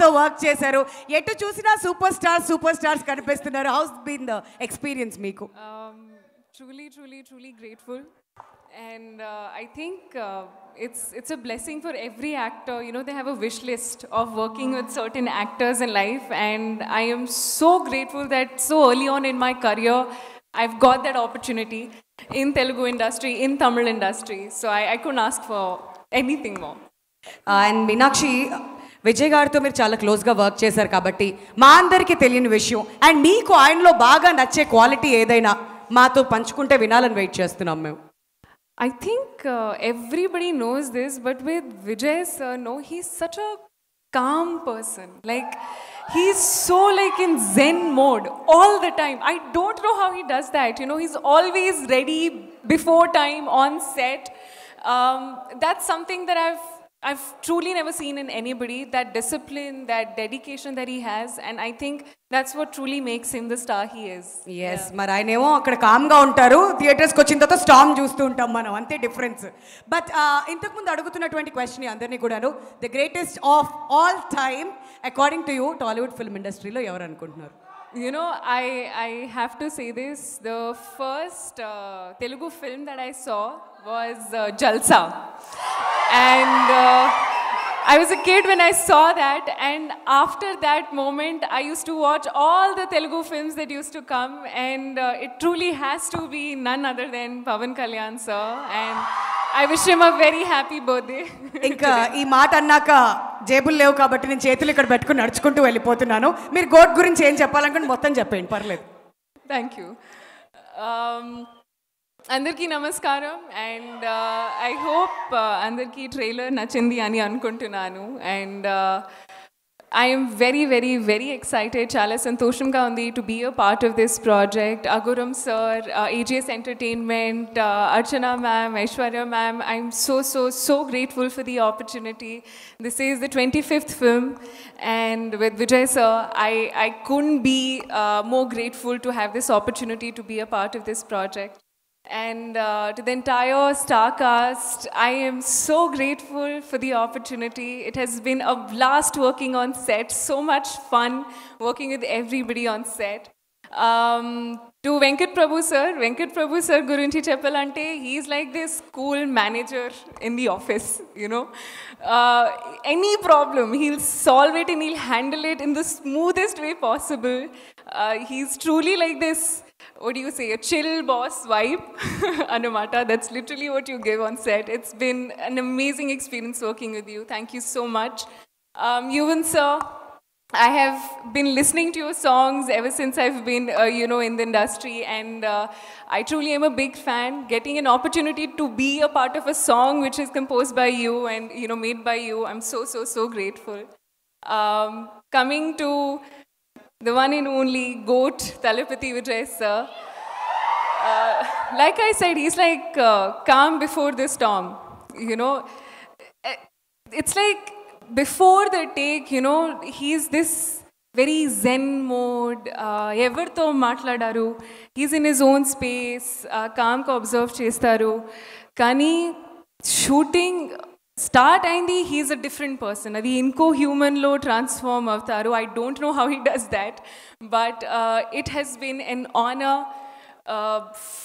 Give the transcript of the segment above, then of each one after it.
తో వర్క్ చేశారు. ఎటు చూసినా సూపర్ స్టార్స్ కనిపిస్తున్నారు. హౌస్ బీన్ ద ఎక్స్పీరియన్స్ మీకు? Truly grateful. And I think it's a blessing for every actor. You know, they have a wish list of working with certain actors in life, and I am so grateful that so early on in my career I've got that opportunity in Telugu industry, in Tamil industry. So I couldn't ask for anything more. And Meenakshi, Vijay గారితో మీరు చాలా క్లోజ్గా work చేశారు కాబట్టి మా అందరికీ తెలియని విషయం అండ్ మీకు ఆయనలో బాగా నచ్చే క్వాలిటీ ఏదైనా మాతో పంచుకుంటే వినాలని వెయిట్ చేస్తున్నాం మేము. I think everybody knows this, but with Vijay sir, no, he's such a calm person. Like, he's so like in Zen mode all the time. I don't know how he does that. You know, he's always ready before time on set. That's something that I've truly never seen in anybody, that discipline, that dedication that he has, and I think that's what truly makes him the star he is. Yes, మరి ఆయనేమో అక్కడ కామ్గా ఉంటారు, థియేటర్స్కి వచ్చిన తర్వాత storm చూస్తూ ఉంటాం మనం, అంతే డిఫరెన్స్. బట్ ఇంతకుముందు అడుగుతున్నటువంటి క్వశ్చన్ అందరినీ కూడాను, the greatest of all time according to you Tollywood film ఇండస్ట్రీలో ఎవరు అనుకుంటున్నారు? You know, I have to say this. The first Telugu film that I saw was Jalsa. And I was a kid when I saw that. And after that moment, I used to watch all the Telugu films that used to come. And it truly has to be none other than Pavan Kalyan, sir. And I wish him a very happy birthday. ఇంకా ఈ మాట అన్నాక జేబులు లేవు కాబట్టి నేను చేతులు ఇక్కడ పెట్టుకుని నడుచుకుంటూ వెళ్ళిపోతున్నాను. మీరు గోట్ గురించి ఏం చెప్పాలనుకుంటే మొత్తం చెప్పండి, పర్లేదు. Thank you. అందరికీ నమస్కారం. అండ్ ఐ హోప్ అందరికీ ట్రైలర్ నచ్చింది అని అనుకుంటున్నాను. And I am very excited. Chala santoshanga undi to be a part of this project. Aguram sir, AGS Entertainment, Archana ma'am, Aishwarya ma'am, I'm so grateful for the opportunity. This is the 25th film, and with Vijay sir, I couldn't be more grateful to have this opportunity to be a part of this project. And to the entire star cast, I am so grateful for the opportunity. It has been a blast working on set, so much fun working with everybody on set. To Venkat Prabhu sir gurinchi cheppalante, he's like this cool manager in the office, you know. Any problem, he'll solve it and he'll handle it in the smoothest way possible. He's truly like this, what do you say, a chill boss vibe. Anamata, that's literally what you give on set. It's been an amazing experience working with you. Thank you so much. Yuvan sir, I have been listening to your songs ever since I've been, you know, in the industry, and I truly am a big fan. Getting an opportunity to be a part of a song which is composed by you and, you know, made by you, I'm so grateful. Coming to the one and only GOAT, Thalapathy Vijay sir. Like I said, he's like calm before the storm. You know, it's like before the take, you know, he's this very zen mode. Evartho matladaru. He's in his own space. Calm ko observe chestaru. Kani shooting start అయింది, he's a different person. అది ఇంకో హ్యూమన్లో transform అవుతారు. I don't know how he does that, but it has been an honor,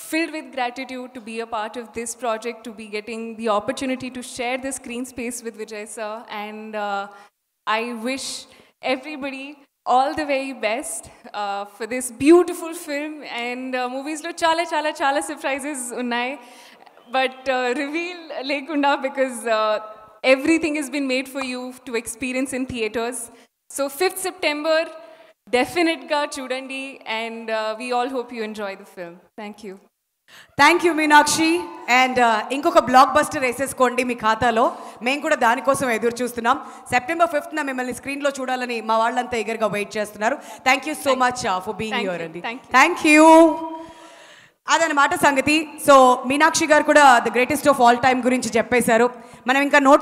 filled with gratitude to be a part of this project, to be getting the opportunity to share the screen space with Vijay sir, and I wish everybody all the very best for this beautiful film. And movies lo చాలా surprises ఉన్నాయి, but reveal lekunda, because everything has been made for you to experience in theaters. So 5th September, definitely ga chudandi, and we all hope you enjoy the film. Thank you. Thank you Meenakshi. And ఇంకొక block buster వేసేసుకోండి మీ ఖాతాలో, మేము కూడా దానికోసం ఎదురు చూస్తున్నాం. September 5th మిమ్మల్ని స్క్రీన్లో చూడాలని మా వాళ్ళంతా ఎగర్గా వెయిట్ చేస్తున్నారు. Thank you so much for being here అండి. Thank you. అదనమాట సంగతి. సో మీనాక్షి గారు కూడా the greatest of all time గురించి చెప్పేశారు. మనం ఇంకా నోట్స్